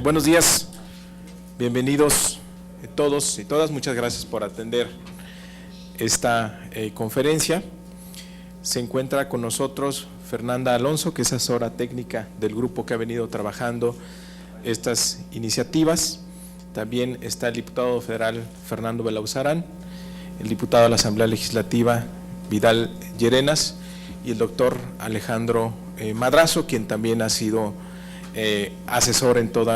Buenos días, bienvenidos todos y todas, muchas gracias por atender esta conferencia. Se encuentra con nosotros Fernanda Alonso, que es asesora técnica del grupo que ha venido trabajando estas iniciativas. También está el diputado federal Fernando Belauzarán, el diputado de la Asamblea Legislativa Vidal Llerenas y el doctor Alejandro Madrazo, quien también ha sido asesor en todo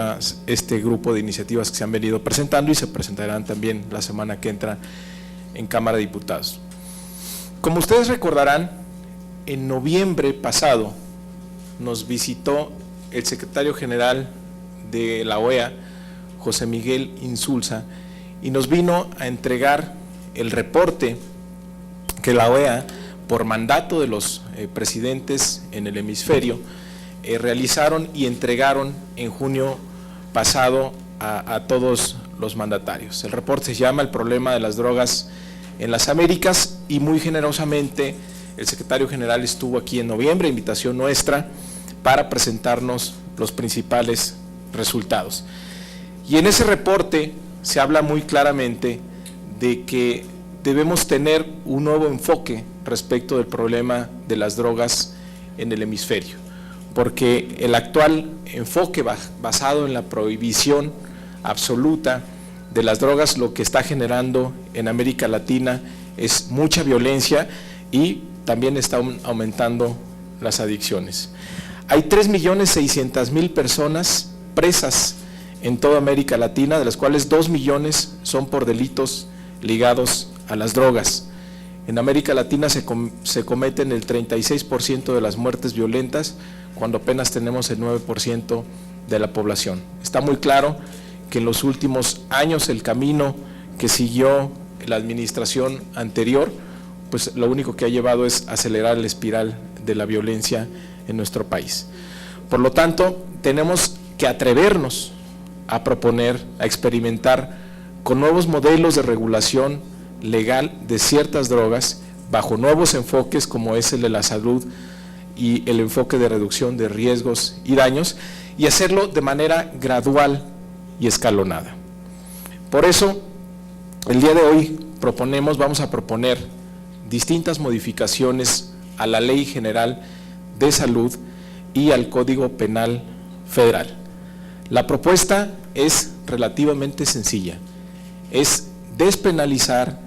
este grupo de iniciativas que se han venido presentando y se presentarán también la semana que entra en Cámara de Diputados. Como ustedes recordarán, en noviembre pasado nos visitó el secretario general de la OEA, José Miguel Insulza, y nos vino a entregar el reporte que la OEA, por mandato de los presidentes en el hemisferio, realizaron y entregaron en junio pasado a todos los mandatarios. El reporte se llama El problema de las drogas en las Américas y muy generosamente el secretario general estuvo aquí en noviembre, invitación nuestra, para presentarnos los principales resultados. Y en ese reporte se habla muy claramente de que debemos tener un nuevo enfoque respecto del problema de las drogas en el hemisferio, porque el actual enfoque basado en la prohibición absoluta de las drogas lo que está generando en América Latina es mucha violencia y también está aumentando las adicciones. Hay 3.600.000 personas presas en toda América Latina, de las cuales 2 millones son por delitos ligados a las drogas. En América Latina se cometen el 36% de las muertes violentas, cuando apenas tenemos el 9% de la población. Está muy claro que en los últimos años el camino que siguió la administración anterior, pues lo único que ha llevado es acelerar la espiral de la violencia en nuestro país. Por lo tanto, tenemos que atrevernos a proponer, a experimentar con nuevos modelos de regulación legal de ciertas drogas bajo nuevos enfoques como es el de la salud y el enfoque de reducción de riesgos y daños, y hacerlo de manera gradual y escalonada. Por eso, el día de hoy vamos a proponer distintas modificaciones a la Ley General de Salud y al Código Penal Federal. La propuesta es relativamente sencilla, es despenalizar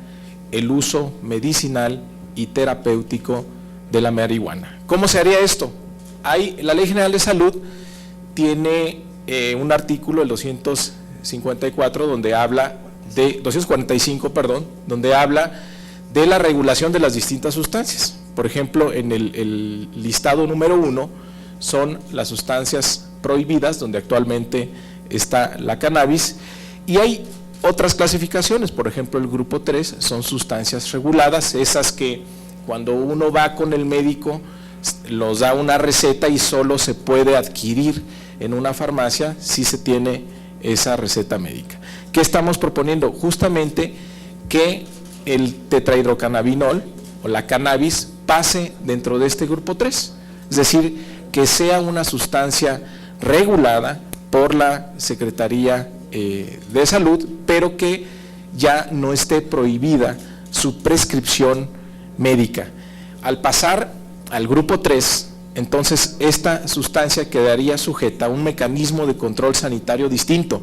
el uso medicinal y terapéutico de la marihuana. ¿Cómo se haría esto? La Ley General de Salud tiene un artículo, el 245, donde habla de la regulación de las distintas sustancias. Por ejemplo, en el listado número 1 son las sustancias prohibidas, donde actualmente está la cannabis, y hay otras clasificaciones. Por ejemplo, el grupo 3 son sustancias reguladas, esas que cuando uno va con el médico los da una receta y solo se puede adquirir en una farmacia si se tiene esa receta médica. ¿Qué estamos proponiendo? Justamente que el tetrahidrocannabinol o la cannabis pase dentro de este grupo 3, es decir, que sea una sustancia regulada por la Secretaría de Salud, pero que ya no esté prohibida su prescripción médica. Al pasar al grupo 3, entonces esta sustancia quedaría sujeta a un mecanismo de control sanitario distinto,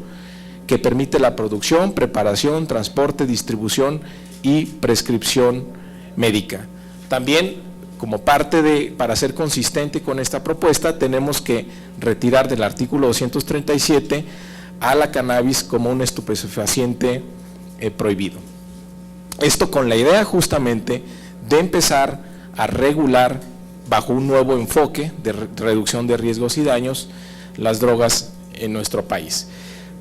que permite la producción, preparación, transporte, distribución y prescripción médica. También, como para ser consistente con esta propuesta, tenemos que retirar del artículo 237 a la cannabis como un estupefaciente prohibido. Esto con la idea justamente de empezar a regular bajo un nuevo enfoque de reducción de riesgos y daños las drogas en nuestro país.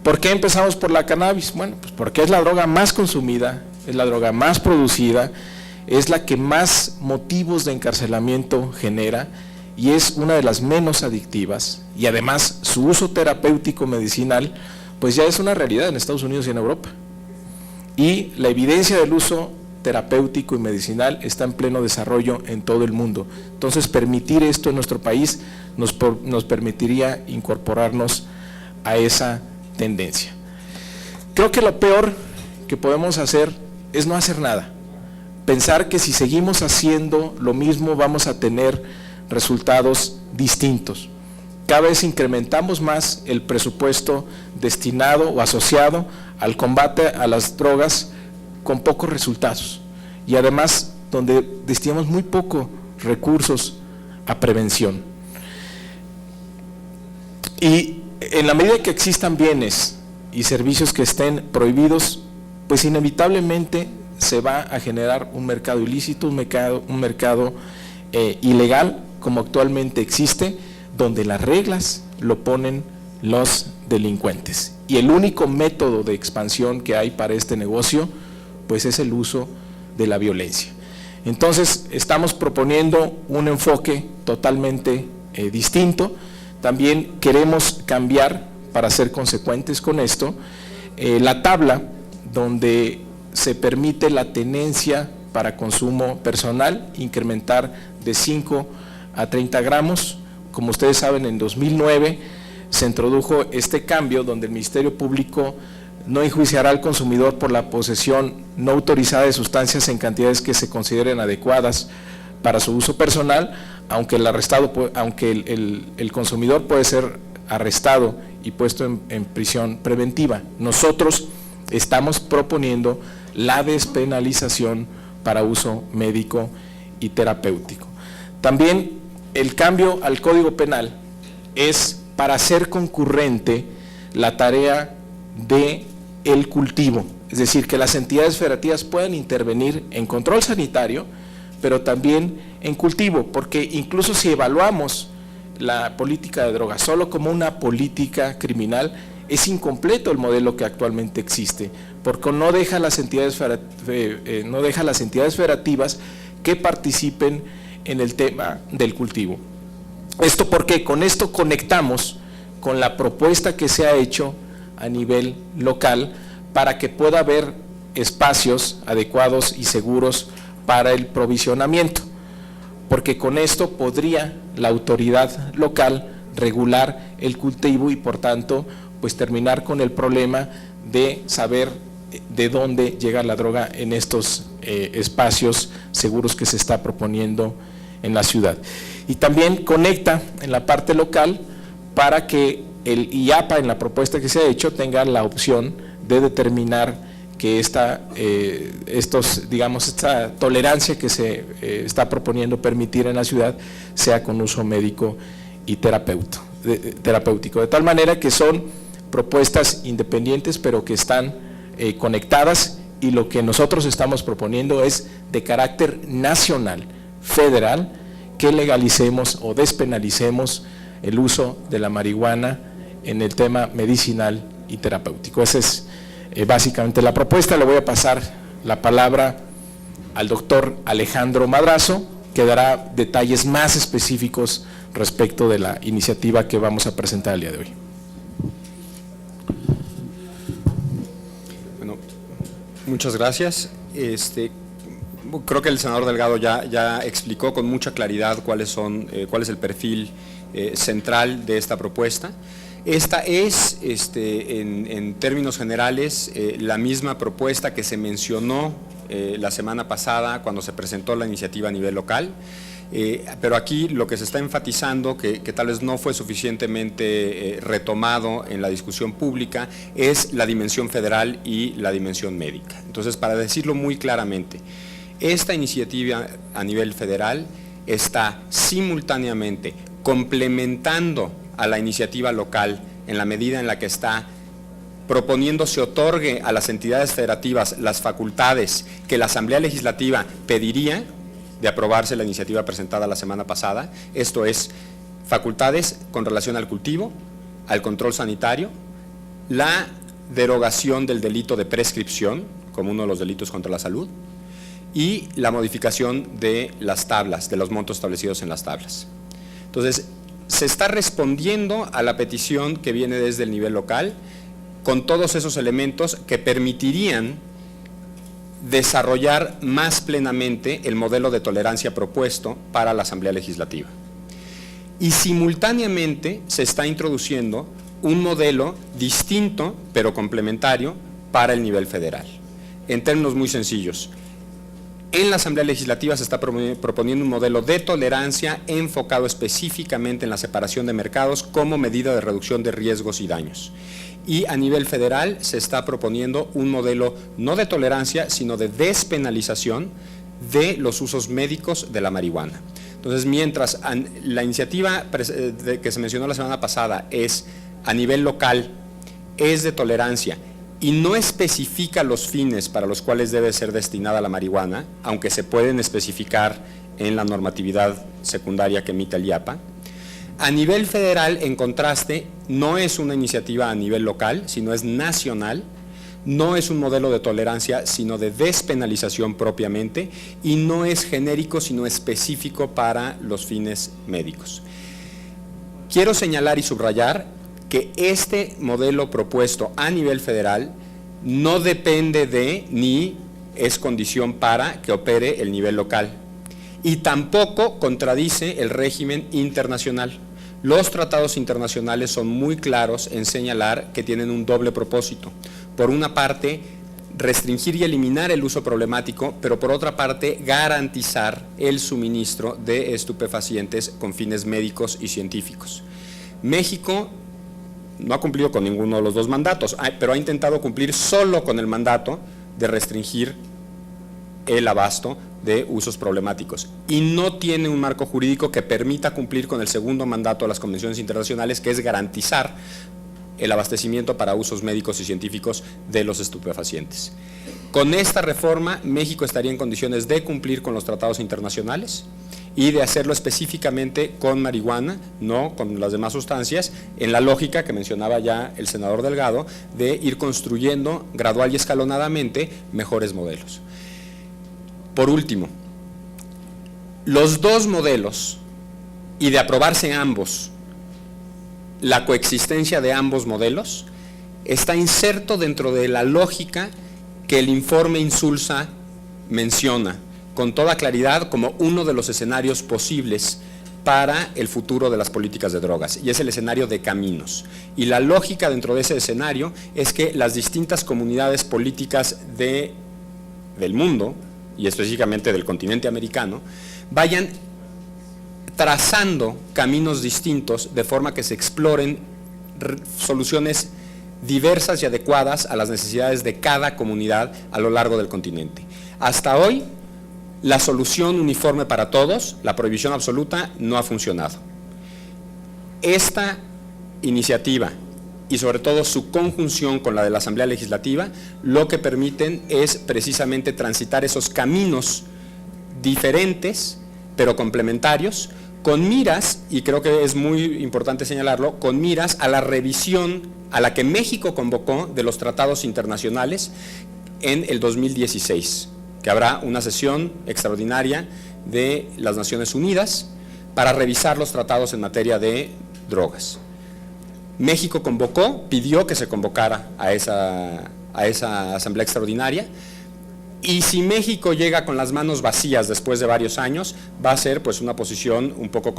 ¿Por qué empezamos por la cannabis? Bueno, pues porque es la droga más consumida, es la droga más producida, es la que más motivos de encarcelamiento genera y es una de las menos adictivas, y además su uso terapéutico medicinal pues ya es una realidad en Estados Unidos y en Europa. Y la evidencia del uso terapéutico y medicinal está en pleno desarrollo en todo el mundo. Entonces, permitir esto en nuestro país nos permitiría incorporarnos a esa tendencia. Creo que lo peor que podemos hacer es no hacer nada. Pensar que si seguimos haciendo lo mismo vamos a tener resultados distintos. Cada vez incrementamos más el presupuesto destinado o asociado al combate a las drogas con pocos resultados, y además donde destinamos muy pocos recursos a prevención. Y en la medida que existan bienes y servicios que estén prohibidos, pues inevitablemente se va a generar un mercado ilícito, un mercado ilegal, como actualmente existe, donde las reglas lo ponen los delincuentes. Y el único método de expansión que hay para este negocio, pues es el uso de la violencia. Entonces, estamos proponiendo un enfoque totalmente distinto. También queremos cambiar, para ser consecuentes con esto, la tabla donde se permite la tenencia para consumo personal, incrementar de 5 a 30 gramos. Como ustedes saben, en 2009 se introdujo este cambio donde el Ministerio Público no enjuiciará al consumidor por la posesión no autorizada de sustancias en cantidades que se consideren adecuadas para su uso personal, aunque el consumidor puede ser arrestado y puesto en prisión preventiva. Nosotros estamos proponiendo la despenalización para uso médico y terapéutico. También el cambio al Código Penal es para hacer concurrente la tarea de el cultivo, es decir, que las entidades federativas puedan intervenir en control sanitario, pero también en cultivo, porque incluso si evaluamos la política de drogas solo como una política criminal, es incompleto el modelo que actualmente existe, porque no deja a las entidades federativas que participen en el tema del cultivo. Esto porque con esto conectamos con la propuesta que se ha hecho a nivel local para que pueda haber espacios adecuados y seguros para el provisionamiento, porque con esto podría la autoridad local regular el cultivo y por tanto pues terminar con el problema de saber de dónde llega la droga en estos espacios seguros que se está proponiendo en la ciudad. Y también conecta en la parte local para que el IAPA, en la propuesta que se ha hecho, tenga la opción de determinar que esta tolerancia que se está proponiendo permitir en la ciudad sea con uso médico y terapéutico, de tal manera que son propuestas independientes pero que están conectadas, y lo que nosotros estamos proponiendo es de carácter nacional, federal, que legalicemos o despenalicemos el uso de la marihuana en el tema medicinal y terapéutico. Esa es básicamente la propuesta. Le voy a pasar la palabra al doctor Alejandro Madrazo, que dará detalles más específicos respecto de la iniciativa que vamos a presentar el día de hoy. Bueno, muchas gracias. Creo que el senador Delgado ya explicó con mucha claridad cuál es el perfil central de esta propuesta. Esta es, en términos generales, la misma propuesta que se mencionó la semana pasada cuando se presentó la iniciativa a nivel local, pero aquí lo que se está enfatizando, que tal vez no fue suficientemente retomado en la discusión pública, es la dimensión federal y la dimensión médica. Entonces, para decirlo muy claramente, esta iniciativa a nivel federal está simultáneamente complementando a la iniciativa local en la medida en la que está proponiendo se otorgue a las entidades federativas las facultades que la Asamblea Legislativa pediría de aprobarse la iniciativa presentada la semana pasada, esto es, facultades con relación al cultivo, al control sanitario, la derogación del delito de prescripción como uno de los delitos contra la salud y la modificación de las tablas, de los montos establecidos en las tablas. Entonces, se está respondiendo a la petición que viene desde el nivel local con todos esos elementos que permitirían desarrollar más plenamente el modelo de tolerancia propuesto para la Asamblea Legislativa. Y simultáneamente se está introduciendo un modelo distinto pero complementario para el nivel federal. En términos muy sencillos, en la Asamblea Legislativa se está proponiendo un modelo de tolerancia enfocado específicamente en la separación de mercados como medida de reducción de riesgos y daños. Y a nivel federal se está proponiendo un modelo no de tolerancia, sino de despenalización de los usos médicos de la marihuana. Entonces, mientras la iniciativa que se mencionó la semana pasada es a nivel local, es de tolerancia y no especifica los fines para los cuales debe ser destinada la marihuana, aunque se pueden especificar en la normatividad secundaria que emite el IAPA. A nivel federal, en contraste, no es una iniciativa a nivel local, sino es nacional, no es un modelo de tolerancia, sino de despenalización propiamente, y no es genérico, sino específico para los fines médicos. Quiero señalar y subrayar que este modelo propuesto a nivel federal no depende de ni es condición para que opere el nivel local y tampoco contradice el régimen internacional. Los tratados internacionales son muy claros en señalar que tienen un doble propósito. Por una parte, restringir y eliminar el uso problemático, pero por otra parte, garantizar el suministro de estupefacientes con fines médicos y científicos. México no ha cumplido con ninguno de los dos mandatos, pero ha intentado cumplir solo con el mandato de restringir el abasto de usos problemáticos y no tiene un marco jurídico que permita cumplir con el segundo mandato de las convenciones internacionales, que es garantizar el abastecimiento para usos médicos y científicos de los estupefacientes. Con esta reforma, México estaría en condiciones de cumplir con los tratados internacionales y de hacerlo específicamente con marihuana, no con las demás sustancias, en la lógica que mencionaba ya el senador Delgado, de ir construyendo gradual y escalonadamente mejores modelos. Por último, los dos modelos, y de aprobarse ambos, la coexistencia de ambos modelos, está inserto dentro de la lógica que el informe Insulza menciona con toda claridad como uno de los escenarios posibles para el futuro de las políticas de drogas, y es el escenario de caminos. Y la lógica dentro de ese escenario es que las distintas comunidades políticas del mundo, y específicamente del continente americano, vayan trazando caminos distintos de forma que se exploren soluciones diversas y adecuadas a las necesidades de cada comunidad a lo largo del continente. Hasta hoy, la solución uniforme para todos, la prohibición absoluta, no ha funcionado. Esta iniciativa y sobre todo su conjunción con la de la Asamblea Legislativa, lo que permiten es precisamente transitar esos caminos diferentes, pero complementarios, con miras, y creo que es muy importante señalarlo, con miras a la revisión a la que México convocó de los tratados internacionales en el 2016, que habrá una sesión extraordinaria de las Naciones Unidas para revisar los tratados en materia de drogas. México convocó, pidió que se convocara a esa asamblea extraordinaria, y si México llega con las manos vacías después de varios años, va a ser pues una posición un poco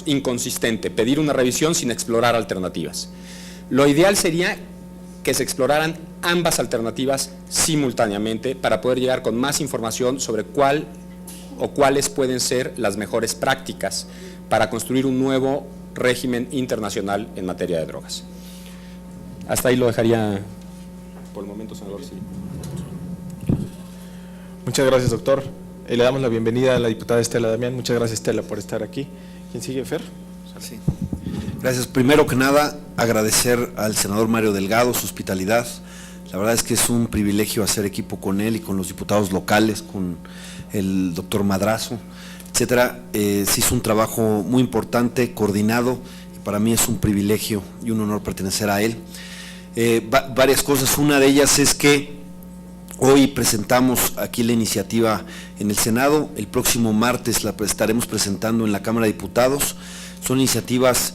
inconsistente, pedir una revisión sin explorar alternativas. Lo ideal sería que se exploraran ambas alternativas simultáneamente para poder llegar con más información sobre cuál o cuáles pueden ser las mejores prácticas para construir un nuevo régimen internacional en materia de drogas. Hasta ahí lo dejaría por el momento, senador. Sí. Muchas gracias, doctor. Le damos la bienvenida a la diputada Estela Damián. Muchas gracias, Estela, por estar aquí. ¿Quién sigue, Fer? Sí. Gracias. Primero que nada, agradecer al senador Mario Delgado su hospitalidad. La verdad es que es un privilegio hacer equipo con él y con los diputados locales, con el doctor Madrazo, etcétera. Se hizo un trabajo muy importante, coordinado, y para mí es un privilegio y un honor pertenecer a él. Varias cosas. Una de ellas es que Hoy presentamos aquí la iniciativa en el Senado, el próximo martes la estaremos presentando en la Cámara de Diputados. Son iniciativas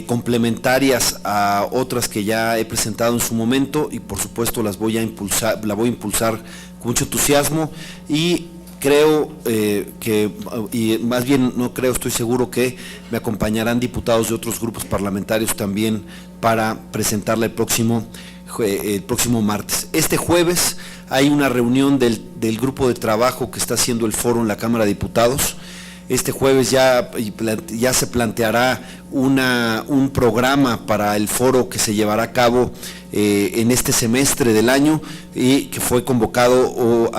complementarias a otras que ya he presentado en su momento y por supuesto la voy a impulsar con mucho entusiasmo y creo más bien no creo, estoy seguro que me acompañarán diputados de otros grupos parlamentarios también para presentarla el próximo martes. Este jueves hay una reunión del grupo de trabajo que está haciendo el foro en la Cámara de Diputados. Este jueves ya se planteará un programa para el foro que se llevará a cabo en este semestre del año y que fue convocado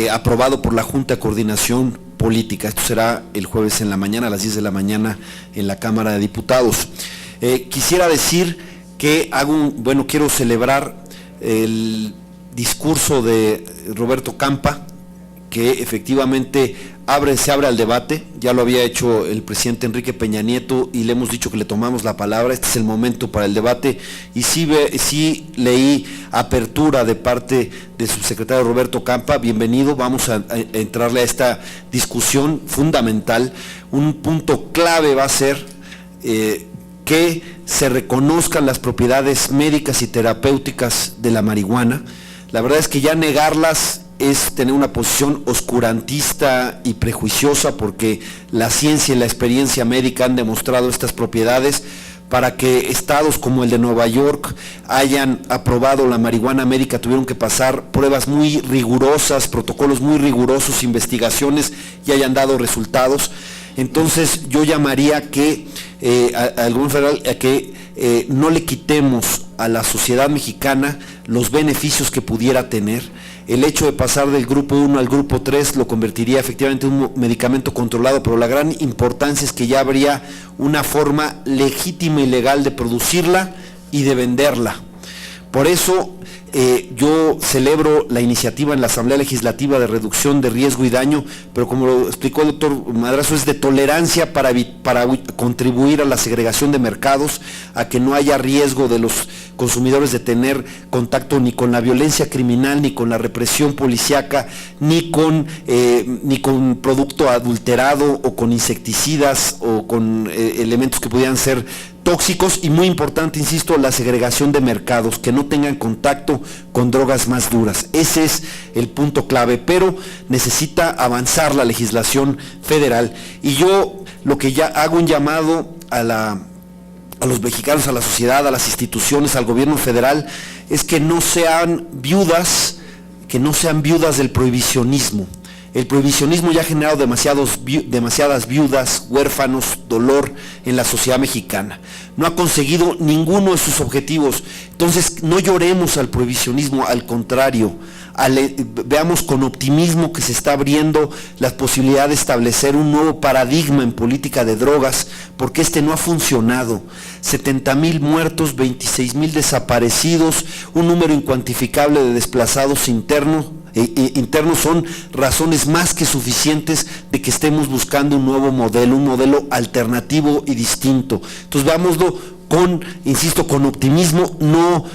aprobado por la Junta de Coordinación Política. Esto será el jueves en la mañana, a las 10 de la mañana en la Cámara de Diputados. Quisiera decir que quiero celebrar el discurso de Roberto Campa, que efectivamente se abre al debate. Ya lo había hecho el presidente Enrique Peña Nieto y le hemos dicho que le tomamos la palabra. Este es el momento para el debate y sí leí apertura de parte del subsecretario Roberto Campa. Bienvenido, vamos a entrarle a esta discusión fundamental. Un punto clave va a ser que se reconozcan las propiedades médicas y terapéuticas de la marihuana. La verdad es que ya negarlas es tener una posición oscurantista y prejuiciosa, porque la ciencia y la experiencia médica han demostrado estas propiedades. Para que estados como el de Nueva York hayan aprobado la marihuana médica tuvieron que pasar pruebas muy rigurosas, protocolos muy rigurosos, investigaciones y hayan dado resultados. Entonces yo llamaría al gobierno federal a que no le quitemos a la sociedad mexicana los beneficios que pudiera tener. El hecho de pasar del grupo 1 al grupo 3 lo convertiría efectivamente en un medicamento controlado, pero la gran importancia es que ya habría una forma legítima y legal de producirla y de venderla. Por eso yo celebro la iniciativa en la Asamblea Legislativa de reducción de riesgo y daño, pero como lo explicó el doctor Madrazo, es de tolerancia para contribuir a la segregación de mercados, a que no haya riesgo de los consumidores de tener contacto ni con la violencia criminal, ni con la represión policíaca, ni con producto adulterado o con insecticidas o con elementos que pudieran ser tóxicos, y muy importante, insisto, la segregación de mercados, que no tengan contacto con drogas más duras. Ese es el punto clave, pero necesita avanzar la legislación federal. Y yo lo que ya hago un llamado a los mexicanos, a la sociedad, a las instituciones, al gobierno federal, es que no sean viudas del prohibicionismo. El prohibicionismo ya ha generado demasiadas viudas, huérfanos, dolor en la sociedad mexicana. No ha conseguido ninguno de sus objetivos. Entonces, no lloremos al prohibicionismo, al contrario, veamos con optimismo que se está abriendo la posibilidad de establecer un nuevo paradigma en política de drogas, porque este no ha funcionado. 70,000 muertos, 26,000 desaparecidos, un número incuantificable de desplazados internos son razones más que suficientes de que estemos buscando un nuevo modelo, un modelo alternativo y distinto. Entonces veámoslo con optimismo, no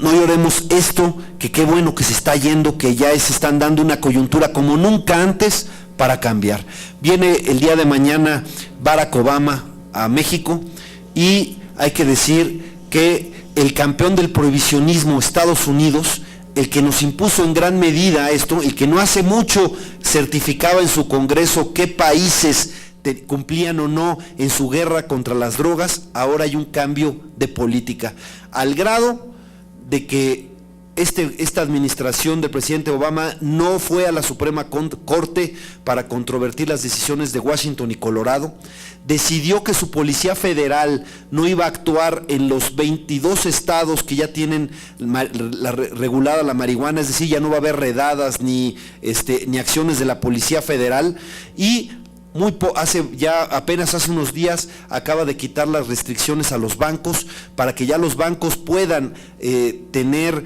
lloremos esto, que qué bueno que se está yendo, que ya se están dando una coyuntura como nunca antes para cambiar. Viene el día de mañana Barack Obama a México y hay que decir que el campeón del prohibicionismo, Estados Unidos, el que nos impuso en gran medida esto, el que no hace mucho certificaba en su Congreso qué países cumplían o no en su guerra contra las drogas, ahora hay un cambio de política, al grado de que esta administración del presidente Obama no fue a la Suprema Corte para controvertir las decisiones de Washington y Colorado, decidió que su Policía Federal no iba a actuar en los 22 estados que ya tienen regulada la marihuana, es decir, ya no va a haber redadas ni acciones de la Policía Federal, y apenas hace unos días acaba de quitar las restricciones a los bancos para que ya los bancos puedan tener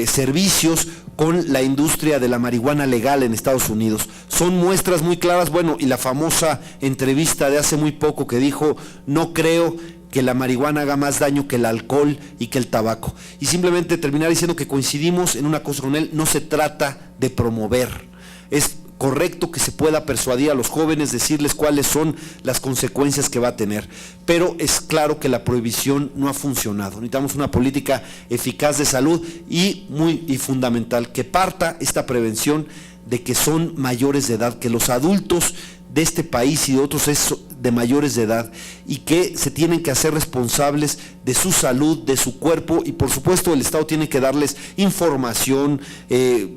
servicios con la industria de la marihuana legal en Estados Unidos. Son muestras muy claras, y la famosa entrevista de hace muy poco que dijo: no creo que la marihuana haga más daño que el alcohol y que el tabaco. Y simplemente terminar diciendo que coincidimos en una cosa con él: no se trata de promover, es correcto que se pueda persuadir a los jóvenes, decirles cuáles son las consecuencias que va a tener, pero es claro que la prohibición no ha funcionado. Necesitamos una política eficaz de salud y fundamental, que parta esta prevención de que son mayores de edad, que los adultos de este país y de otros es de mayores de edad, y que se tienen que hacer responsables de su salud, de su cuerpo, y por supuesto el Estado tiene que darles información,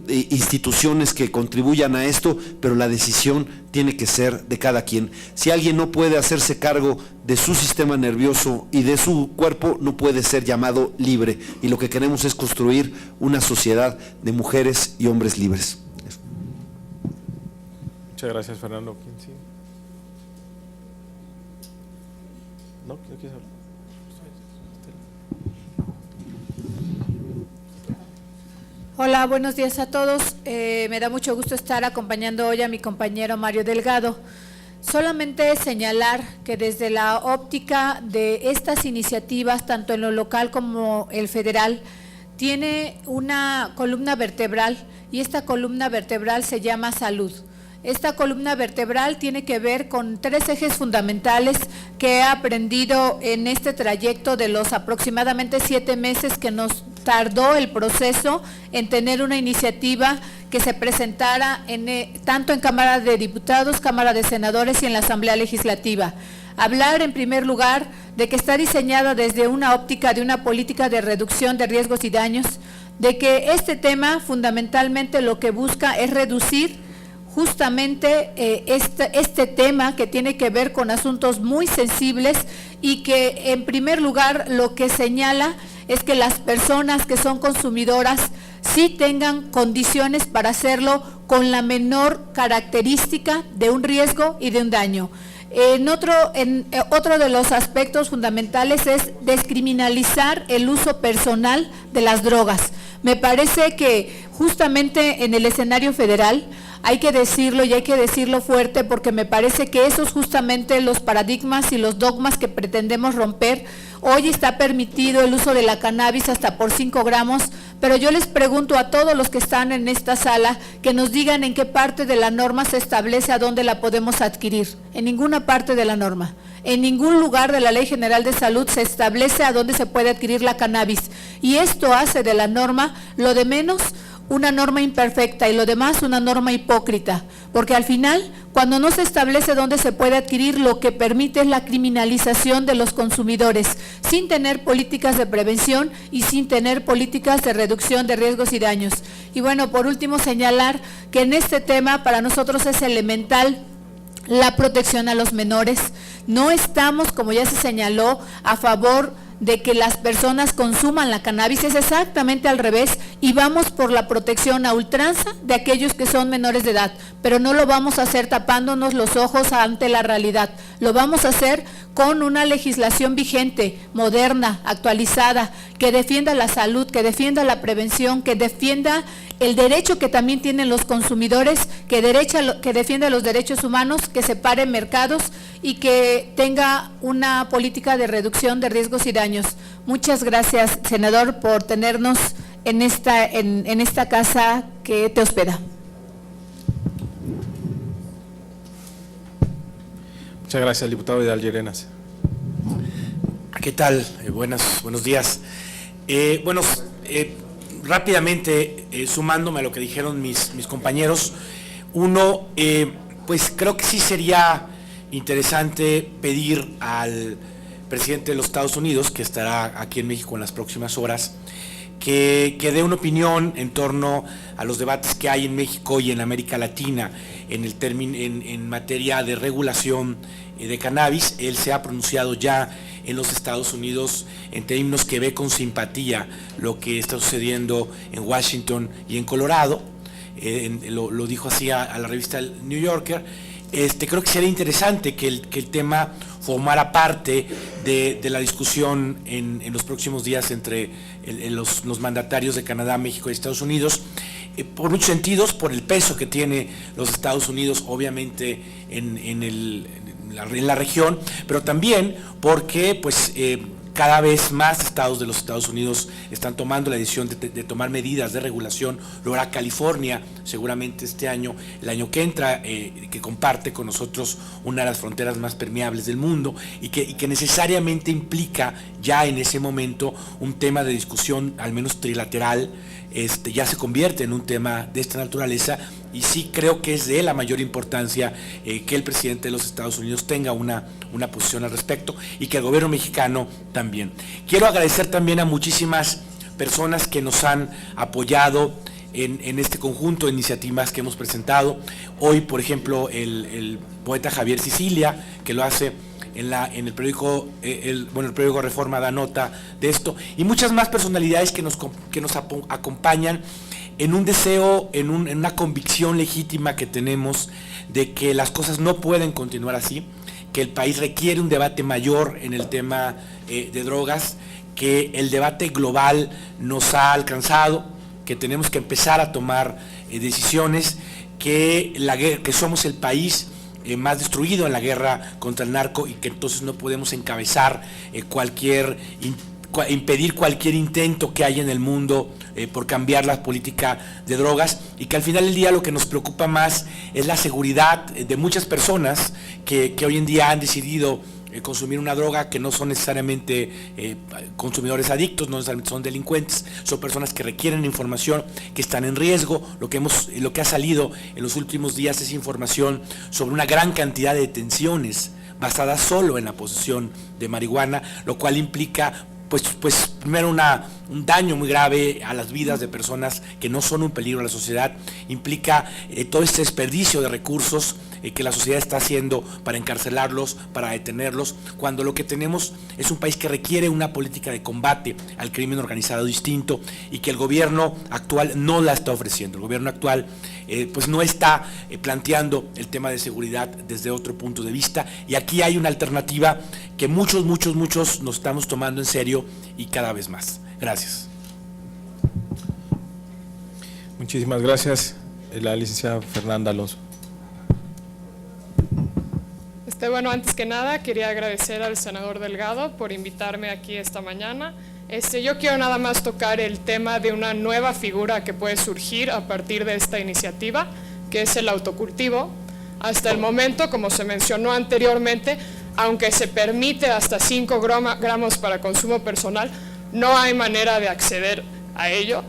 instituciones que contribuyan a esto, pero la decisión tiene que ser de cada quien. Si alguien no puede hacerse cargo de su sistema nervioso y de su cuerpo, no puede ser llamado libre, y lo que queremos es construir una sociedad de mujeres y hombres libres. Muchas gracias, Fernando. ¿Quién sigue? ¿No? ¿No quieres hablar? Hola, buenos días a todos. Me da mucho gusto estar acompañando hoy a mi compañero Mario Delgado. Solamente señalar que desde la óptica de estas iniciativas, tanto en lo local como el federal, tiene una columna vertebral, y esta columna vertebral se llama salud. Esta columna vertebral tiene que ver con 3 ejes fundamentales que he aprendido en este trayecto de los aproximadamente 7 meses que nos tardó el proceso en tener una iniciativa que se presentara tanto en Cámara de Diputados, Cámara de Senadores y en la Asamblea Legislativa. Hablar en primer lugar de que está diseñada desde una óptica de una política de reducción de riesgos y daños, de que este tema fundamentalmente lo que busca es reducir justamente este tema que tiene que ver con asuntos muy sensibles, y que en primer lugar lo que señala es que las personas que son consumidoras sí tengan condiciones para hacerlo con la menor característica de un riesgo y de un daño. Otro de los aspectos fundamentales es descriminalizar el uso personal de las drogas. Me parece que justamente en el escenario federal hay que decirlo, y hay que decirlo fuerte, porque me parece que esos justamente los paradigmas y los dogmas que pretendemos romper. Hoy está permitido el uso de la cannabis hasta por 5 gramos, pero yo les pregunto a todos los que están en esta sala que nos digan en qué parte de la norma se establece a dónde la podemos adquirir. En ninguna parte de la norma. En ningún lugar de la Ley General de Salud se establece a dónde se puede adquirir la cannabis. Y esto hace de la norma, lo de menos, una norma imperfecta, y lo demás una norma hipócrita, porque al final, cuando no se establece dónde se puede adquirir, lo que permite es la criminalización de los consumidores, sin tener políticas de prevención y sin tener políticas de reducción de riesgos y daños. Y bueno, por último, señalar que en este tema para nosotros es elemental la protección a los menores. No estamos, como ya se señaló, a favor de que las personas consuman la cannabis, es exactamente al revés, y vamos por la protección a ultranza de aquellos que son menores de edad, pero no lo vamos a hacer tapándonos los ojos ante la realidad, lo vamos a hacer con una legislación vigente, moderna, actualizada, que defienda la salud, que defienda la prevención, que defienda el derecho que también tienen los consumidores, que defienda los derechos humanos, que separe mercados y que tenga una política de reducción de riesgos y daños. Muchas gracias, senador, por tenernos en esta casa que te hospeda. Muchas gracias, diputado Vidal Llerenas. ¿Qué tal? Buenos días. Rápidamente, sumándome a lo que dijeron mis compañeros, uno, pues creo que sí sería interesante pedir al presidente de los Estados Unidos, que estará aquí en México en las próximas horas, que dé una opinión en torno a los debates que hay en México y en América Latina en materia de regulación de cannabis. Él se ha pronunciado ya en los Estados Unidos en términos que ve con simpatía lo que está sucediendo en Washington y en Colorado. Lo dijo así a la revista New Yorker. Creo que sería interesante que el tema formara parte de la discusión en los próximos días entre los mandatarios de Canadá, México y Estados Unidos, por muchos sentidos, por el peso que tiene los Estados Unidos, obviamente, en la región, pero también porque pues cada vez más estados de los Estados Unidos están tomando la decisión de tomar medidas de regulación. Lo hará California seguramente este año, el año que entra, que comparte con nosotros una de las fronteras más permeables del mundo y que necesariamente implica ya en ese momento un tema de discusión al menos trilateral. Ya se convierte en un tema de esta naturaleza y sí creo que es de la mayor importancia que el presidente de los Estados Unidos tenga una posición al respecto y que el gobierno mexicano también. Quiero agradecer también a muchísimas personas que nos han apoyado en este conjunto de iniciativas que hemos presentado. Hoy, por ejemplo, el poeta Javier Sicilia, que lo hace en el periódico, el periódico Reforma da nota de esto, y muchas más personalidades que nos acompañan en un deseo, en una convicción legítima que tenemos de que las cosas no pueden continuar así, que el país requiere un debate mayor en el tema de drogas, que el debate global nos ha alcanzado, que tenemos que empezar a tomar decisiones, que somos el país más destruido en la guerra contra el narco y que entonces no podemos encabezar impedir cualquier intento que haya en el mundo por cambiar la política de drogas, y que al final del día lo que nos preocupa más es la seguridad de muchas personas que hoy en día han decidido consumir una droga, que no son necesariamente consumidores adictos, no necesariamente son delincuentes, son personas que requieren información, que están en riesgo. Lo que ha salido en los últimos días es información sobre una gran cantidad de detenciones basadas solo en la posesión de marihuana, lo cual implica pues primero un daño muy grave a las vidas de personas que no son un peligro a la sociedad, implica todo este desperdicio de recursos que la sociedad está haciendo para encarcelarlos, para detenerlos, cuando lo que tenemos es un país que requiere una política de combate al crimen organizado distinto y que el gobierno actual no la está ofreciendo. El gobierno actual pues no está planteando el tema de seguridad desde otro punto de vista, y aquí hay una alternativa que muchos nos estamos tomando en serio y cada vez más. Gracias. Muchísimas gracias. La licenciada Fernanda Alonso. Bueno, antes que nada quería agradecer al senador Delgado por invitarme aquí esta mañana. Yo quiero nada más tocar el tema de una nueva figura que puede surgir a partir de esta iniciativa, que es el autocultivo. Hasta el momento, como se mencionó anteriormente, aunque se permite hasta 5 gramos para consumo personal, no hay manera de acceder a ello.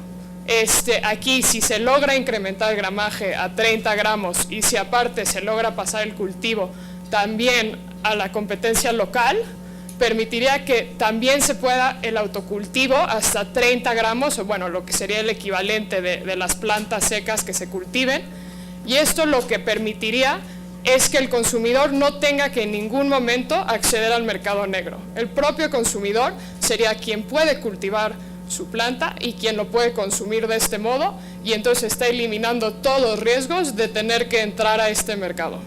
Aquí, si se logra incrementar el gramaje a 30 gramos y si aparte se logra pasar el cultivo también a la competencia local, permitiría que también se pueda el autocultivo hasta 30 gramos, o bueno, lo que sería el equivalente de las plantas secas que se cultiven, y esto lo que permitiría es que el consumidor no tenga que en ningún momento acceder al mercado negro. El propio consumidor sería quien puede cultivar su planta y quien lo puede consumir de este modo, y entonces está eliminando todos los riesgos de tener que entrar a este mercado.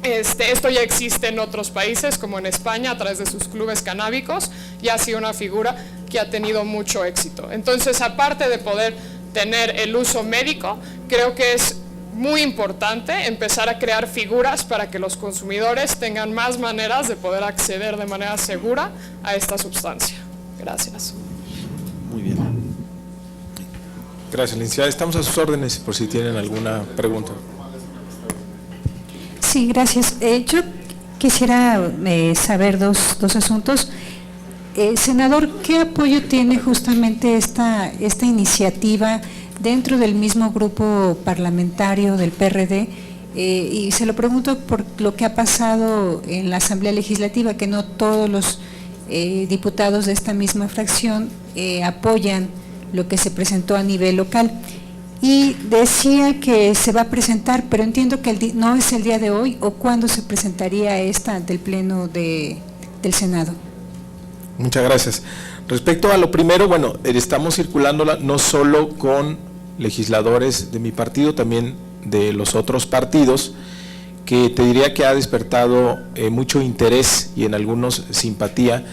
Esto ya existe en otros países, como en España, a través de sus clubes canábicos, y ha sido una figura que ha tenido mucho éxito. Entonces, aparte de poder tener el uso médico, creo que es muy importante empezar a crear figuras para que los consumidores tengan más maneras de poder acceder de manera segura a esta sustancia. Gracias. Muy bien. Gracias, licenciada. Estamos a sus órdenes por si tienen alguna pregunta. Sí, gracias. Yo quisiera saber dos asuntos. Senador, ¿qué apoyo tiene justamente esta iniciativa dentro del mismo grupo parlamentario del PRD? Y se lo pregunto por lo que ha pasado en la Asamblea Legislativa, que no todos los diputados de esta misma fracción apoyan lo que se presentó a nivel local. Y decía que se va a presentar, pero entiendo que no es el día de hoy, o cuándo se presentaría esta ante el Pleno del Senado. Muchas gracias. Respecto a lo primero, bueno, estamos circulándola no solo con legisladores de mi partido, también de los otros partidos, que te diría que ha despertado mucho interés y en algunos simpatía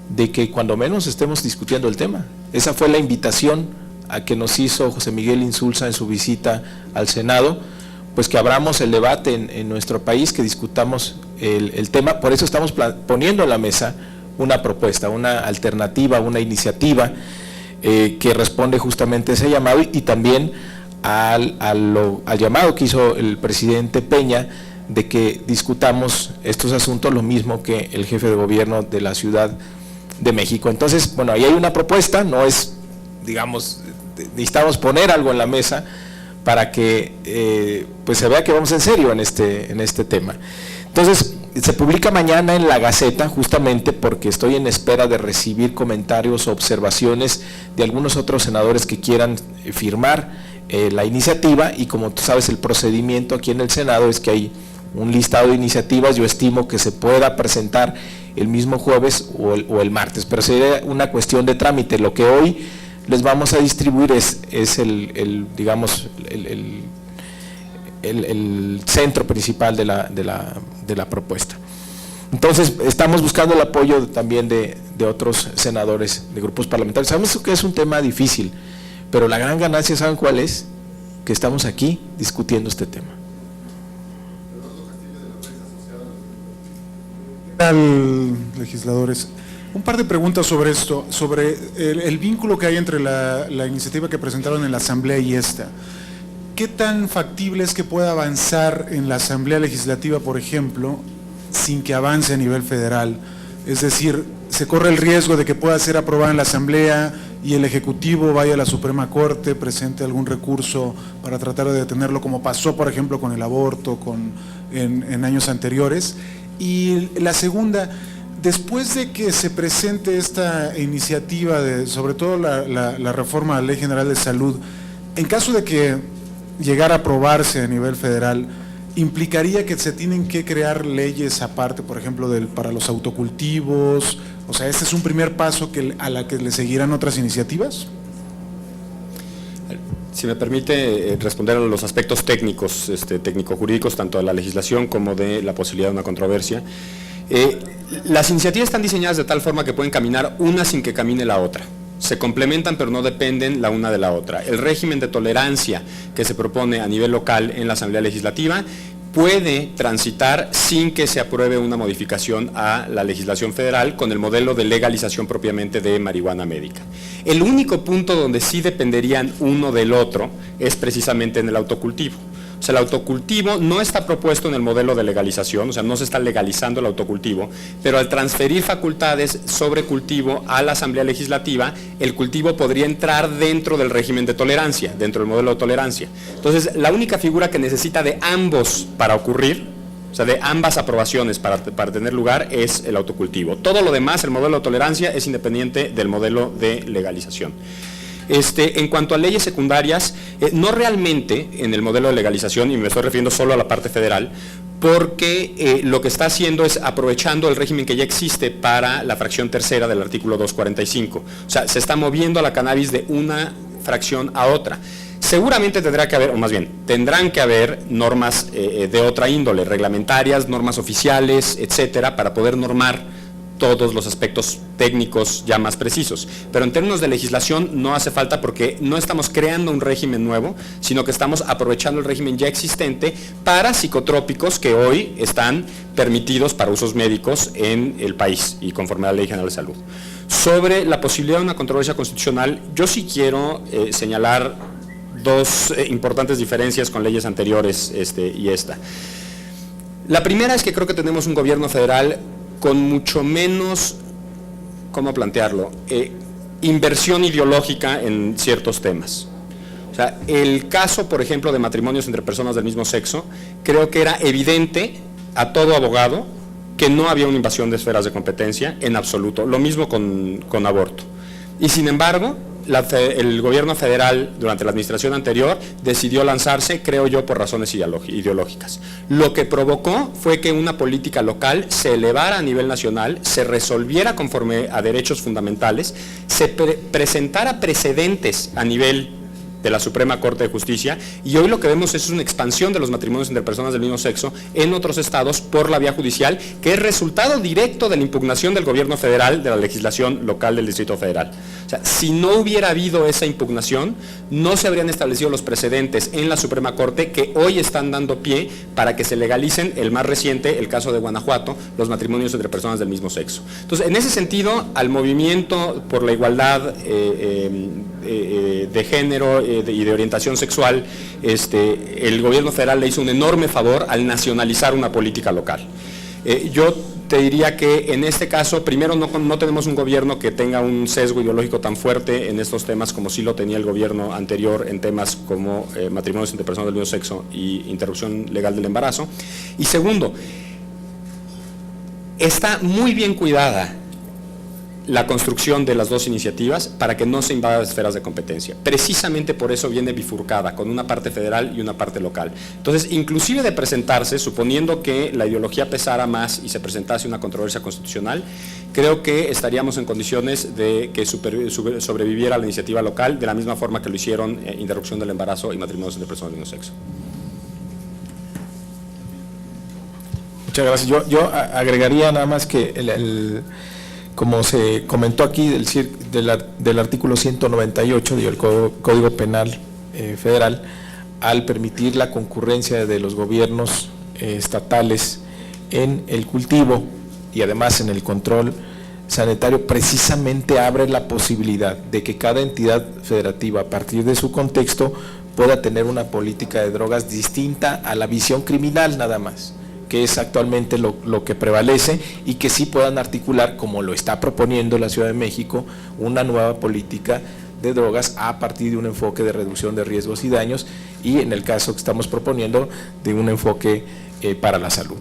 de que cuando menos estemos discutiendo el tema. Esa fue la invitación a que nos hizo José Miguel Insulza en su visita al Senado, pues que abramos el debate en nuestro país, que discutamos el tema. Por eso estamos poniendo en la mesa una propuesta, una alternativa, una iniciativa que responde justamente a ese llamado y también al llamado que hizo el presidente Peña de que discutamos estos asuntos lo mismo que el jefe de gobierno de la Ciudad de México. Entonces, bueno, ahí hay una propuesta, no es, digamos, necesitamos poner algo en la mesa para que pues se vea que vamos en serio en este tema. Entonces, se publica mañana en la Gaceta, justamente porque estoy en espera de recibir comentarios o observaciones de algunos otros senadores que quieran firmar la iniciativa, y como tú sabes, el procedimiento aquí en el Senado es que hay un listado de iniciativas. Yo estimo que se pueda presentar el mismo jueves o el martes, pero sería una cuestión de trámite. Lo que hoy les vamos a distribuir es el centro principal de la propuesta. Entonces, estamos buscando el apoyo también de otros senadores, de grupos parlamentarios. Sabemos que es un tema difícil, pero la gran ganancia, ¿saben cuál es? Que estamos aquí discutiendo este tema. Legisladores, un par de preguntas sobre esto, sobre el vínculo que hay entre la iniciativa que presentaron en la Asamblea y esta. ¿Qué tan factible es que pueda avanzar en la Asamblea Legislativa, por ejemplo, sin que avance a nivel federal? Es decir, ¿se corre el riesgo de que pueda ser aprobada en la Asamblea y el Ejecutivo vaya a la Suprema Corte, presente algún recurso para tratar de detenerlo, como pasó, por ejemplo, con el aborto en años anteriores? Y la segunda, después de que se presente esta iniciativa, sobre todo la reforma a la Ley General de Salud, en caso de que llegara a aprobarse a nivel federal, ¿implicaría que se tienen que crear leyes aparte, por ejemplo, para los autocultivos? O sea, ¿este es un primer paso a la que le seguirán otras iniciativas? Si me permite responder a los aspectos técnicos, técnico-jurídicos, tanto de la legislación como de la posibilidad de una controversia. Las iniciativas están diseñadas de tal forma que pueden caminar una sin que camine la otra. Se complementan, pero no dependen la una de la otra. El régimen de tolerancia que se propone a nivel local en la Asamblea Legislativa puede transitar sin que se apruebe una modificación a la legislación federal con el modelo de legalización propiamente de marihuana médica. El único punto donde sí dependerían uno del otro es precisamente en el autocultivo. O sea, el autocultivo no está propuesto en el modelo de legalización, o sea, no se está legalizando el autocultivo, pero al transferir facultades sobre cultivo a la Asamblea Legislativa, el cultivo podría entrar dentro del régimen de tolerancia, dentro del modelo de tolerancia. Entonces, la única figura que necesita de ambos para ocurrir, o sea, de ambas aprobaciones para tener lugar, es el autocultivo. Todo lo demás, el modelo de tolerancia, es independiente del modelo de legalización. En cuanto a leyes secundarias, no realmente en el modelo de legalización, y me estoy refiriendo solo a la parte federal, porque lo que está haciendo es aprovechando el régimen que ya existe para la fracción tercera del artículo 245. O sea, se está moviendo a la cannabis de una fracción a otra. Seguramente tendrá que haber, o más bien, tendrán que haber normas de otra índole, reglamentarias, normas oficiales, etcétera, para poder normar todos los aspectos técnicos ya más precisos. Pero en términos de legislación no hace falta, porque no estamos creando un régimen nuevo, sino que estamos aprovechando el régimen ya existente para psicotrópicos que hoy están permitidos para usos médicos en el país y conforme a la Ley General de Salud. Sobre la posibilidad de una controversia constitucional, yo sí quiero señalar dos importantes diferencias con leyes anteriores y esta. La primera es que creo que tenemos un gobierno federal con mucho menos, ¿cómo plantearlo?, inversión ideológica en ciertos temas. O sea, el caso, por ejemplo, de matrimonios entre personas del mismo sexo, creo que era evidente a todo abogado que no había una invasión de esferas de competencia en absoluto. Lo mismo con aborto. Y sin embargo, el gobierno federal durante la administración anterior decidió lanzarse, creo yo, por razones ideológicas. Lo que provocó fue que una política local se elevara a nivel nacional, se resolviera conforme a derechos fundamentales, se presentara precedentes a nivel de la Suprema Corte de Justicia, y hoy lo que vemos es una expansión de los matrimonios entre personas del mismo sexo en otros estados por la vía judicial, que es resultado directo de la impugnación del gobierno federal de la legislación local del Distrito Federal. O sea, si no hubiera habido esa impugnación, no se habrían establecido los precedentes en la Suprema Corte que hoy están dando pie para que se legalicen, el más reciente, el caso de Guanajuato, los matrimonios entre personas del mismo sexo. Entonces, en ese sentido, al movimiento por la igualdad de género y de orientación sexual, el gobierno federal le hizo un enorme favor al nacionalizar una política local. Yo te diría que en este caso, primero, no tenemos un gobierno que tenga un sesgo ideológico tan fuerte en estos temas como sí lo tenía el gobierno anterior en temas como matrimonios entre personas del mismo sexo y interrupción legal del embarazo. Y segundo, está muy bien cuidada la construcción de las dos iniciativas para que no se invadan las esferas de competencia. Precisamente por eso viene bifurcada, con una parte federal y una parte local. Entonces, inclusive de presentarse, suponiendo que la ideología pesara más y se presentase una controversia constitucional, creo que estaríamos en condiciones de que sobreviviera la iniciativa local de la misma forma que lo hicieron interrupción del embarazo y matrimonios entre personas del mismo sexo. Muchas gracias. Yo agregaría nada más que como se comentó aquí del artículo 198 del Código Penal Federal, al permitir la concurrencia de los gobiernos estatales en el cultivo y además en el control sanitario, precisamente abre la posibilidad de que cada entidad federativa, a partir de su contexto, pueda tener una política de drogas distinta a la visión criminal nada más, que es actualmente lo que prevalece, y que sí puedan articular, como lo está proponiendo la Ciudad de México, una nueva política de drogas a partir de un enfoque de reducción de riesgos y daños, y en el caso que estamos proponiendo, de un enfoque para la salud.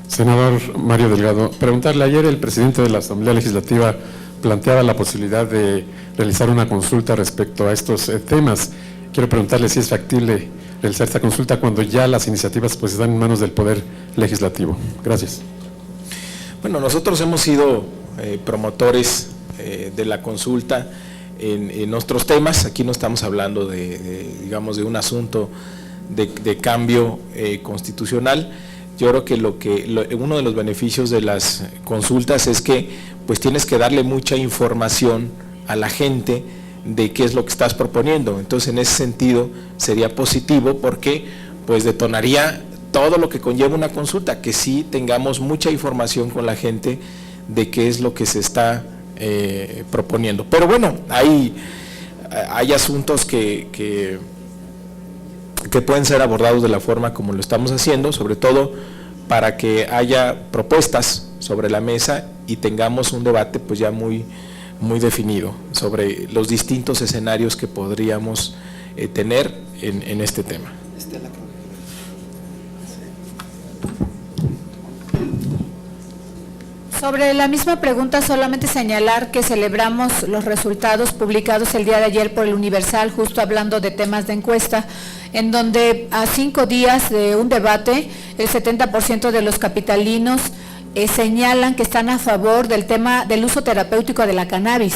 Senador Mario Delgado, preguntarle, ayer el presidente de la Asamblea Legislativa planteaba la posibilidad de realizar una consulta respecto a estos temas. Quiero preguntarle si es factible realizar esta consulta cuando ya las iniciativas pues están en manos del Poder Legislativo. Gracias. Bueno, nosotros hemos sido promotores de la consulta en nuestros temas. Aquí no estamos hablando digamos, de un asunto de cambio constitucional. Yo creo que uno de los beneficios de las consultas es que pues tienes que darle mucha información a la gente de qué es lo que estás proponiendo. Entonces, en ese sentido sería positivo, porque pues detonaría todo lo que conlleva una consulta, que sí tengamos mucha información con la gente de qué es lo que se está proponiendo. Pero bueno, hay asuntos que pueden ser abordados de la forma como lo estamos haciendo, sobre todo para que haya propuestas sobre la mesa y tengamos un debate pues ya muy definido sobre los distintos escenarios que podríamos tener en este tema. Sobre la misma pregunta, solamente señalar que celebramos los resultados publicados el día de ayer por el Universal, justo hablando de temas de encuesta, en donde a 5 días de un debate, el 70% de los capitalinos señalan que están a favor del tema del uso terapéutico de la cannabis.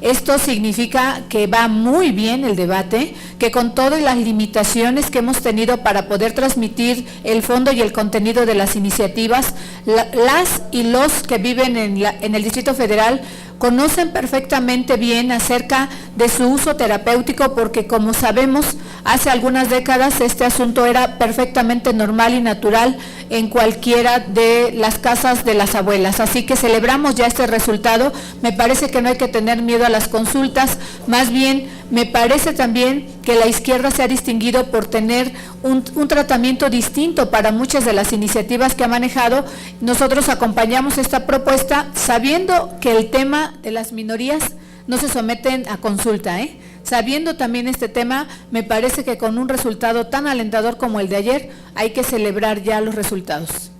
Esto significa que va muy bien el debate, que con todas las limitaciones que hemos tenido para poder transmitir el fondo y el contenido de las iniciativas, las y los que viven en el Distrito Federal conocen perfectamente bien acerca de su uso terapéutico, porque como sabemos, hace algunas décadas este asunto era perfectamente normal y natural en cualquiera de las casas de las abuelas. Así que celebramos ya este resultado. Me parece que no hay que tener miedo a las consultas, más bien me parece también que la izquierda se ha distinguido por tener un tratamiento distinto para muchas de las iniciativas que ha manejado. Nosotros acompañamos esta propuesta sabiendo que el tema de las minorías no se someten a consulta, Sabiendo también este tema, me parece que con un resultado tan alentador como el de ayer, hay que celebrar ya los resultados.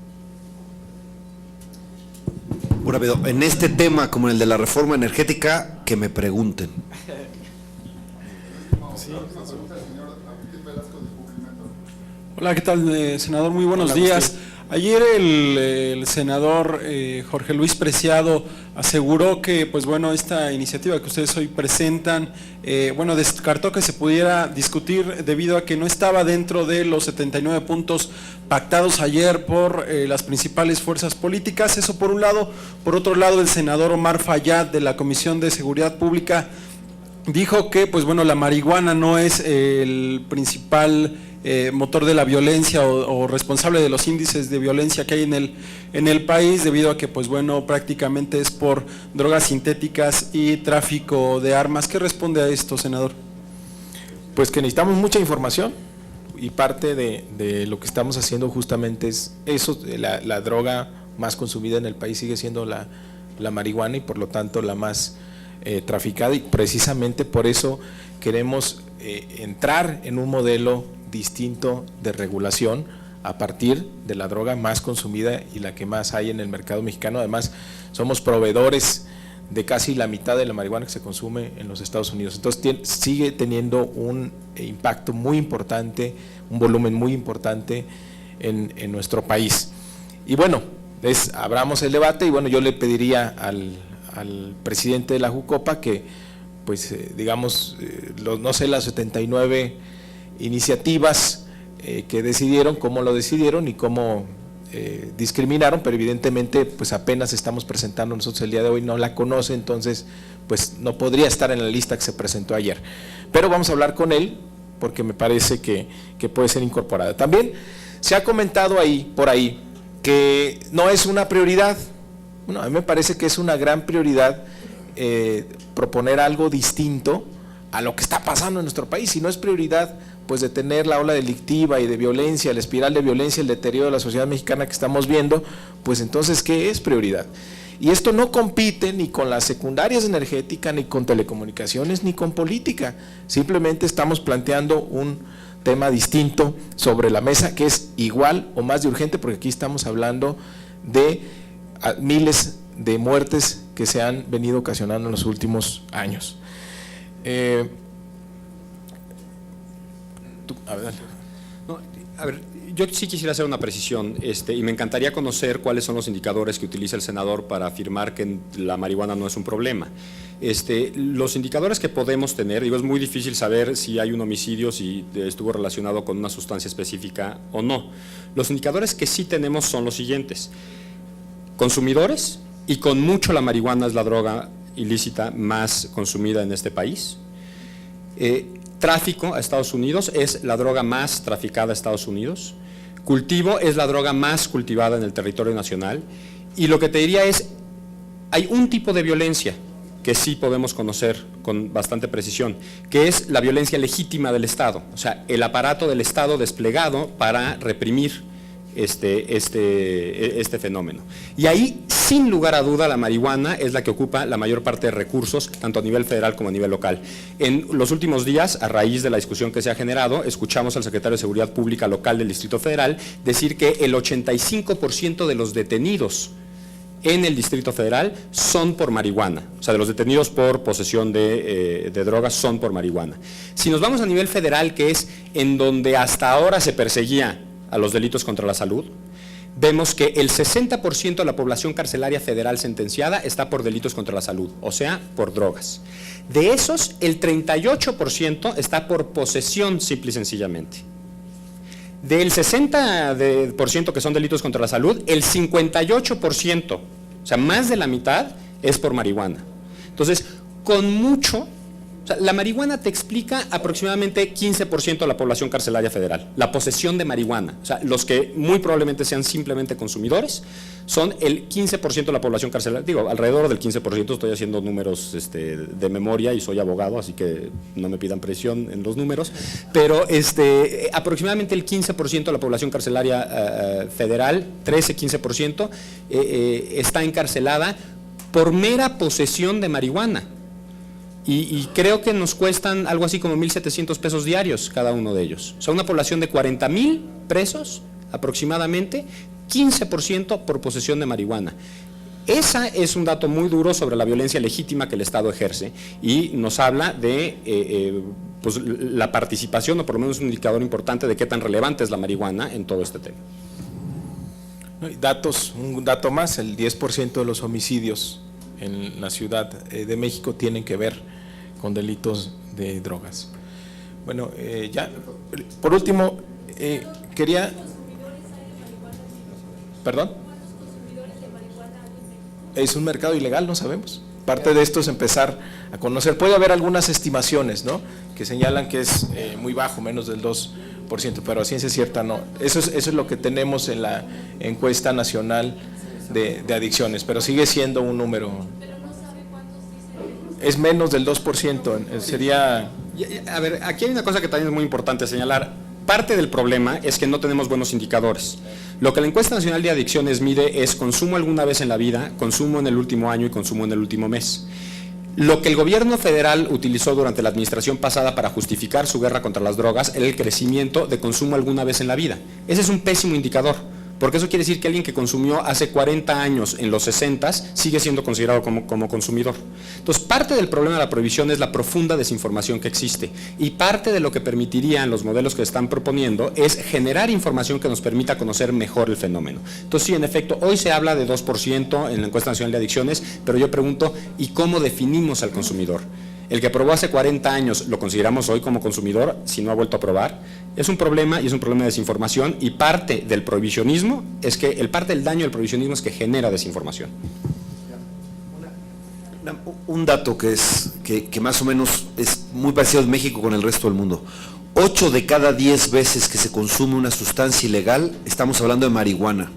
En este tema, como en el de la reforma energética, que me pregunten. Hola, ¿qué tal, senador? Muy buenos días. Ayer el senador Jorge Luis Preciado aseguró que, pues bueno, esta iniciativa que ustedes hoy presentan, bueno, descartó que se pudiera discutir debido a que no estaba dentro de los 79 puntos pactados ayer por las principales fuerzas políticas. Eso por un lado. Por otro lado, el senador Omar Fayad de la Comisión de Seguridad Pública dijo que, pues bueno, la marihuana no es el principal motor de la violencia o responsable de los índices de violencia que hay en el país, debido a que, pues bueno, prácticamente es por drogas sintéticas y tráfico de armas. ¿Qué responde a esto, senador? Pues que necesitamos mucha información, y parte de lo que estamos haciendo justamente es eso. La droga más consumida en el país sigue siendo la marihuana, y por lo tanto la más traficada, y precisamente por eso queremos entrar en un modelo distinto de regulación a partir de la droga más consumida y la que más hay en el mercado mexicano. Además, somos proveedores de casi la mitad de la marihuana que se consume en los Estados Unidos. Entonces sigue teniendo un impacto muy importante, un volumen muy importante en nuestro país. Y bueno, abramos el debate, y bueno, yo le pediría al presidente de la Jucopa que, pues digamos, no sé, las 79 iniciativas que decidieron, cómo lo decidieron y cómo discriminaron, pero evidentemente pues apenas estamos presentando nosotros el día de hoy, no la conoce, entonces pues no podría estar en la lista que se presentó ayer. Pero vamos a hablar con él, porque me parece que puede ser incorporada. También se ha comentado por ahí, que no es una prioridad. Bueno, a mí me parece que es una gran prioridad proponer algo distinto a lo que está pasando en nuestro país. Si no es prioridad, pues detener la ola delictiva y de violencia, la espiral de violencia, el deterioro de la sociedad mexicana que estamos viendo, pues entonces, ¿qué es prioridad? Y esto no compite ni con las secundarias energéticas, ni con telecomunicaciones, ni con política. Simplemente estamos planteando un tema distinto sobre la mesa, que es igual o más de urgente, porque aquí estamos hablando de miles de muertes que se han venido ocasionando en los últimos años. A ver, yo sí quisiera hacer una precisión, y me encantaría conocer cuáles son los indicadores que utiliza el senador para afirmar que la marihuana no es un problema. Los indicadores que podemos tener, digo, es muy difícil saber si hay un homicidio, si estuvo relacionado con una sustancia específica o no. Los indicadores que sí tenemos son los siguientes: consumidores, y con mucho la marihuana es la droga ilícita más consumida en este país. Tráfico a Estados Unidos, es la droga más traficada a Estados Unidos. Cultivo, es la droga más cultivada en el territorio nacional. Y lo que te diría es, hay un tipo de violencia que sí podemos conocer con bastante precisión, que es la violencia legítima del Estado, o sea, el aparato del Estado desplegado para reprimir este fenómeno. Y ahí, sin lugar a duda, la marihuana es la que ocupa la mayor parte de recursos, tanto a nivel federal como a nivel local. En los últimos días, a raíz de la discusión que se ha generado, escuchamos al secretario de Seguridad Pública local del Distrito Federal decir que el 85% de los detenidos en el Distrito Federal son por marihuana, o sea, de los detenidos por posesión de drogas son por marihuana. Si nos vamos a nivel federal, que es en donde hasta ahora se perseguía a los delitos contra la salud, vemos que el 60% de la población carcelaria federal sentenciada está por delitos contra la salud, o sea, por drogas. De esos, el 38% está por posesión, simple y sencillamente. Del 60% que son delitos contra la salud, el 58%, o sea, más de la mitad, es por marihuana. Entonces, con mucho, o sea, la marihuana te explica aproximadamente 15% de la población carcelaria federal, la posesión de marihuana. O sea, los que muy probablemente sean simplemente consumidores son el 15% de la población carcelaria, digo, alrededor del 15%, estoy haciendo números de memoria y soy abogado, así que no me pidan presión en los números, pero aproximadamente el 15% de la población carcelaria federal, 13-15%, está encarcelada por mera posesión de marihuana. Y creo que nos cuestan algo así como 1,700 pesos diarios cada uno de ellos. O sea, una población de 40,000 presos aproximadamente, 15% por posesión de marihuana. Ese es un dato muy duro sobre la violencia legítima que el Estado ejerce y nos habla de pues, la participación, o por lo menos un indicador importante de qué tan relevante es la marihuana en todo este tema. Un dato más, el 10% de los homicidios en la Ciudad de México tienen que ver con delitos de drogas. Bueno, ya, por último, quería... ¿Perdón? Es un mercado ilegal, no sabemos. Parte de esto es empezar a conocer. Puede haber algunas estimaciones, ¿no?, que señalan que es muy bajo, menos del 2%, pero a ciencia cierta no. Eso es lo que tenemos en la encuesta nacional de adicciones, pero sigue siendo un número. Es menos del 2%, sería... A ver, aquí hay una cosa que también es muy importante señalar. Parte del problema es que no tenemos buenos indicadores. Lo que la encuesta nacional de adicciones mide es consumo alguna vez en la vida, consumo en el último año y consumo en el último mes. Lo que el gobierno federal utilizó durante la administración pasada para justificar su guerra contra las drogas era el crecimiento de consumo alguna vez en la vida. Ese es un pésimo indicador, porque eso quiere decir que alguien que consumió hace 40 años en los 60s sigue siendo considerado como consumidor. Entonces, parte del problema de la prohibición es la profunda desinformación que existe, y parte de lo que permitirían los modelos que están proponiendo es generar información que nos permita conocer mejor el fenómeno. Entonces, sí, en efecto, hoy se habla de 2% en la encuesta nacional de adicciones, pero yo pregunto, ¿y cómo definimos al consumidor? El que probó hace 40 años, ¿lo consideramos hoy como consumidor si no ha vuelto a probar? Es un problema, y es un problema de desinformación, y parte del prohibicionismo es que, parte del daño del prohibicionismo es que genera desinformación. Un dato que más o menos es muy parecido en México con el resto del mundo. 8 de cada 10 veces que se consume una sustancia ilegal, estamos hablando de marihuana.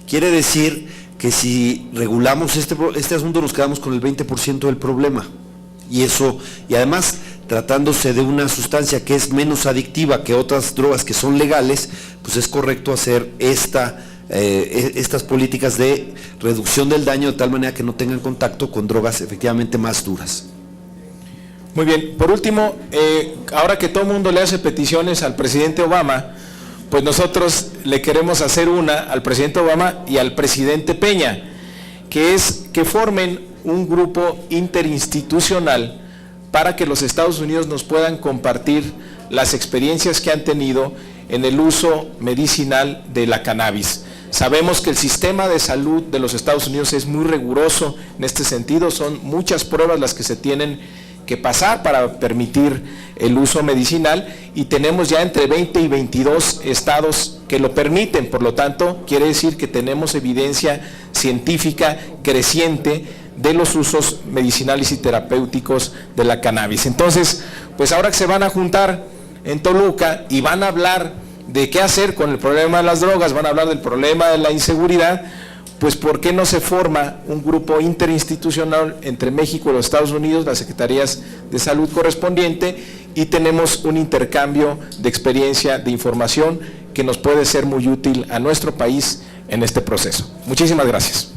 Quiere decir que si regulamos este asunto nos quedamos con el 20% del problema. Y además, tratándose de una sustancia que es menos adictiva que otras drogas que son legales, pues es correcto hacer estas políticas de reducción del daño de tal manera que no tengan contacto con drogas efectivamente más duras. Muy bien, por último, ahora que todo el mundo le hace peticiones al presidente Obama, pues nosotros le queremos hacer una al presidente Obama y al presidente Peña, que es que formen un grupo interinstitucional para que los Estados Unidos nos puedan compartir las experiencias que han tenido en el uso medicinal de la cannabis. Sabemos que el sistema de salud de los Estados Unidos es muy riguroso en este sentido, son muchas pruebas las que se tienen que pasar para permitir el uso medicinal, y tenemos ya entre 20 y 22 estados que lo permiten. Por lo tanto, quiere decir que tenemos evidencia científica creciente de los usos medicinales y terapéuticos de la cannabis. Entonces, pues ahora que se van a juntar en Toluca y van a hablar de qué hacer con el problema de las drogas, van a hablar del problema de la inseguridad, pues ¿por qué no se forma un grupo interinstitucional entre México y los Estados Unidos, las secretarías de salud correspondiente, y tenemos un intercambio de experiencia, de información que nos puede ser muy útil a nuestro país en este proceso? Muchísimas gracias.